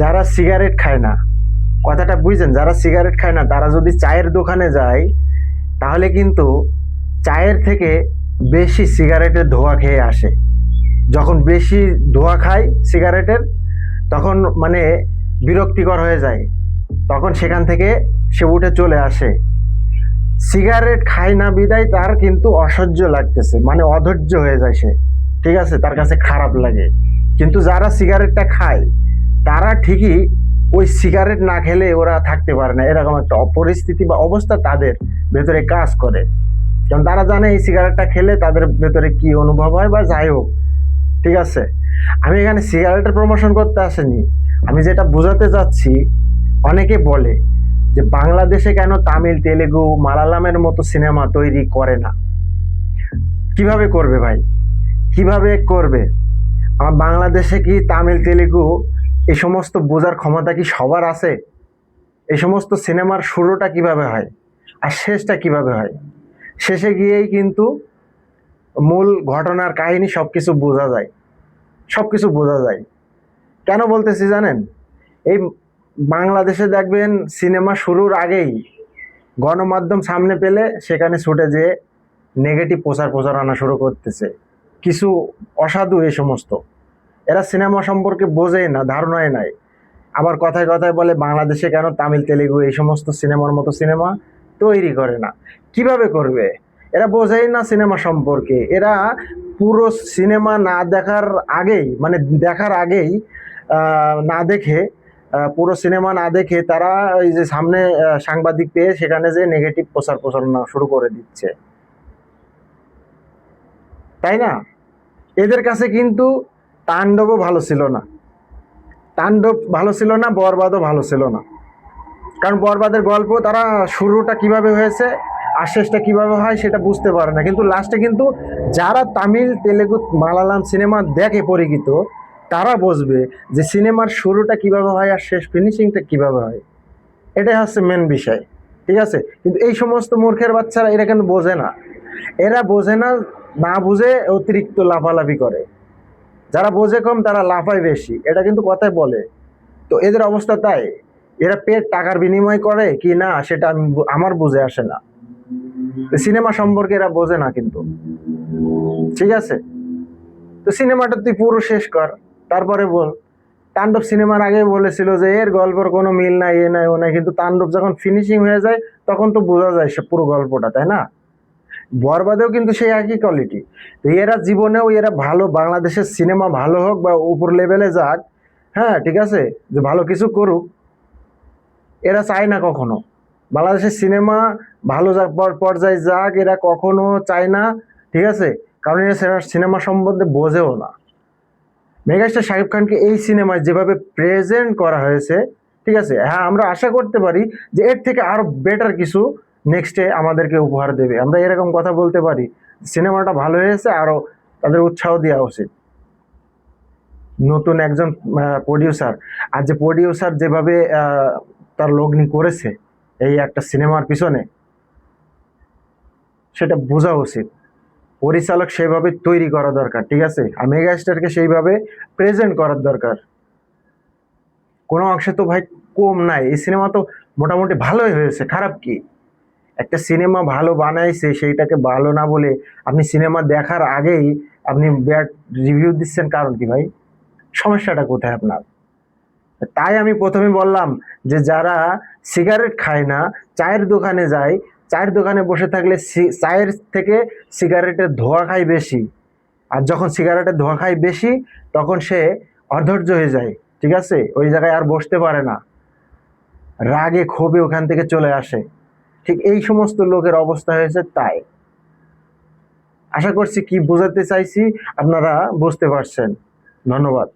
যারা সিগারেট খায় না, কথাটা বুঝছেন? যারা সিগারেট খায় না তারা যদি চায়ের দোকানে যায় তাহলে কিন্তু চায়ের থেকে বেশি সিগারেটের ধোঁয়া খেয়ে আসে। যখন বেশি ধোঁয়া খায় সিগারেটের তখন মানে বিরক্তিকর হয়ে যায়, তখন সেখান থেকে সে উঠে চলে আসে। সিগারেট খায় না বিদায় তার কিন্তু অসহ্য লাগতেছে, মানে অধৈর্য হয়ে যায় সে, ঠিক আছে, তার কাছে খারাপ লাগে। কিন্তু যারা সিগারেটটা খায় তারা ঠিকই ওই সিগারেট না খেলে ওরা থাকতে পারে না, এরকম একটা পরিস্থিতি বা অবস্থা তাদের ভেতরে কাজ করে। কারণ তারা জানে এই সিগারেটটা খেলে তাদের ভেতরে কি অনুভব হয় বা যাই হোক, ঠিক আছে। আমি এখানে সিগারেটের প্রমোশন করতে আসিনি, আমি যেটা বোঝাতে চাচ্ছি, অনেকে বলে যে বাংলাদেশে কেন তামিল, তেলেগু, মালায়ালামের মতো সিনেমা তৈরি করে না। কিভাবে করবে ভাই, কিভাবে করবে? আমার বাংলাদেশে কি তামিল, তেলেগু এই সমস্ত বোঝার ক্ষমতা কি সবার আছে? এই সমস্ত সিনেমার শুরুটা কিভাবে হয় আর শেষটা কিভাবে হয়? শেষে গিয়েই কিন্তু মূল ঘটনার কাহিনী সবকিছু বোঝা যায়, সবকিছু বোঝা যায়। কেন বলতেছি জানেন? এই বাংলাদেশে দেখবেন সিনেমা শুরুর আগেই গণমাধ্যম সামনে পেলে সেখানে ছুটে যেয়ে নেগেটিভ প্রচারণা শুরু করতেছে। কিছু অসাধু এই সমস্ত, এরা সিনেমা সম্পর্কে বোঝেই না, ধারণাই নাই। আবার কথায় কথায় বলে বাংলাদেশে কেন তামিল, তেলেগু এই সমস্ত সিনেমার মতো সিনেমা তৈরি করে না। কিভাবে করবে? এরা বোঝেই না সিনেমা সম্পর্কে। এরা পুরো সিনেমা না দেখার আগেই, মানে দেখার আগেই না দেখে, পুরো সিনেমা না দেখে তারা এই যে সামনে সাংবাদিক পেয়ে সেখানে যে নেগেটিভ প্রচারণা শুরু করে দিচ্ছে, তাই না? এদের কাছে কিন্তু তাণ্ডবও ভালো ছিল না, তাণ্ডব ভালো ছিল না, বরবাদও ভালো ছিল না। কারণ বরবাদের গল্প তারা শুরুটা কিভাবে হয়েছে আর শেষটা কিভাবে হয় সেটা বুঝতে পারে না, কিন্তু লাস্টে কিন্তু যারা তামিল, তেলেগু, মালায়ালাম সিনেমা দেখে পরিচিত তারা বুঝবে যে সিনেমার শুরুটা কিভাবে হয় আর শেষ ফিনিশিংটা কিভাবে হয়। এটাই হচ্ছে মেন বিষয়, ঠিক আছে। কিন্তু এই সমস্ত মূর্খের বাচ্চারা এরা কিন্তু বোঝে না, এরা বোঝে না, না বুঝে অতিরিক্ত লাফালাফি করে। যারা বোঝে কম তারা লাফায় বেশি, এটা কিন্তু কথায় বলে। তো এদের অবস্থা তাই, এরা পেট টাকার বিনিময় করে কি না সেটা আমার বুঝে আসে না। সিনেমা সম্পর্কে এরা বোঝে না কিন্তু, ঠিক আছে। তো সিনেমাটা তুই পুরো শেষ কর, তারপরে বল। তাণ্ডব সিনেমার আগে বলেছিল যে এর গল্পের কোনো মিল নাই, এ নাই ও নাই, কিন্তু তাণ্ডব যখন ফিনিশিং হয়ে যায় তখন তো বোঝা যায় সে পুরো গল্পটা, তাই না? বরবাদেও কিন্তু সেই একই কোয়ালিটি। এরা জীবনেও এরা ভালো, বাংলাদেশের সিনেমা ভালো হোক বা উপর লেভেলে যাক, হ্যাঁ ঠিক আছে, যে ভালো কিছু করুক, এরা চায় না কখনো বাংলাদেশের সিনেমা ভালো যাক, পর্যায়ে যাক, এরা কখনো চায় না, ঠিক আছে। কারণ এরা সিনেমা সম্বন্ধে বোঝেও না। মেগাস্টার শাকিব খানকে এই সিনেমায় যেভাবে প্রেজেন্ট করা হয়েছে, ঠিক আছে, হ্যাঁ আমরা আশা করতে পারি যে এর থেকে আরো বেটার কিছু নেক্সটে আমাদেরকে উপহার দেবে, আমরা এরকম কথা বলতে পারি। সিনেমাটা ভালো হয়েছে, আরো তাদের উৎসাহ দেওয়া উচিত। নতুন একজন প্রডিউসার, আর যে প্রডিউসার যেভাবে তার লগ্নি করেছে এই একটা সিনেমার পিছনে, সেটা বোঝা উচিত। পরিচালক সেইভাবে তৈরি করা দরকার, ঠিক আছে, আর মেগাস্টারকে সেইভাবে প্রেজেন্ট করার দরকার। কোনো অংশে তো ভাই কম নাই, এই সিনেমা তো মোটামুটি ভালোই হয়েছে, খারাপ কি? একটা সিনেমা ভালো বানাইছে সেইটাকে ভালো না বলে আপনি সিনেমা দেখার আগেই আপনি ব্যাড রিভিউ দিচ্ছেন, কারণ কি ভাই? সমস্যাটা কোথায় আপনার? তাই আমি প্রথমে বললাম যে যারা সিগারেট খায় না, চায়ের দোকানে যায়, চায়ের দোকানে বসে থাকলে চায়ের থেকে সিগারেটের ধোঁয়া খায় বেশি। আর যখন সিগারেটের ধোঁয়া খায় বেশি তখন সে অধৈর্য হয়ে যায়, ঠিক আছে, ওই জায়গায় আর বসতে পারে না, রাগে ক্ষোভে ওখান থেকে চলে আসে। ঠিক এই সমস্ত লোকের অবস্থা হয়েছে তাই। আশা করছি কি বোঝাতে চাইছি আপনারা বুঝতে পারছেন। ধন্যবাদ।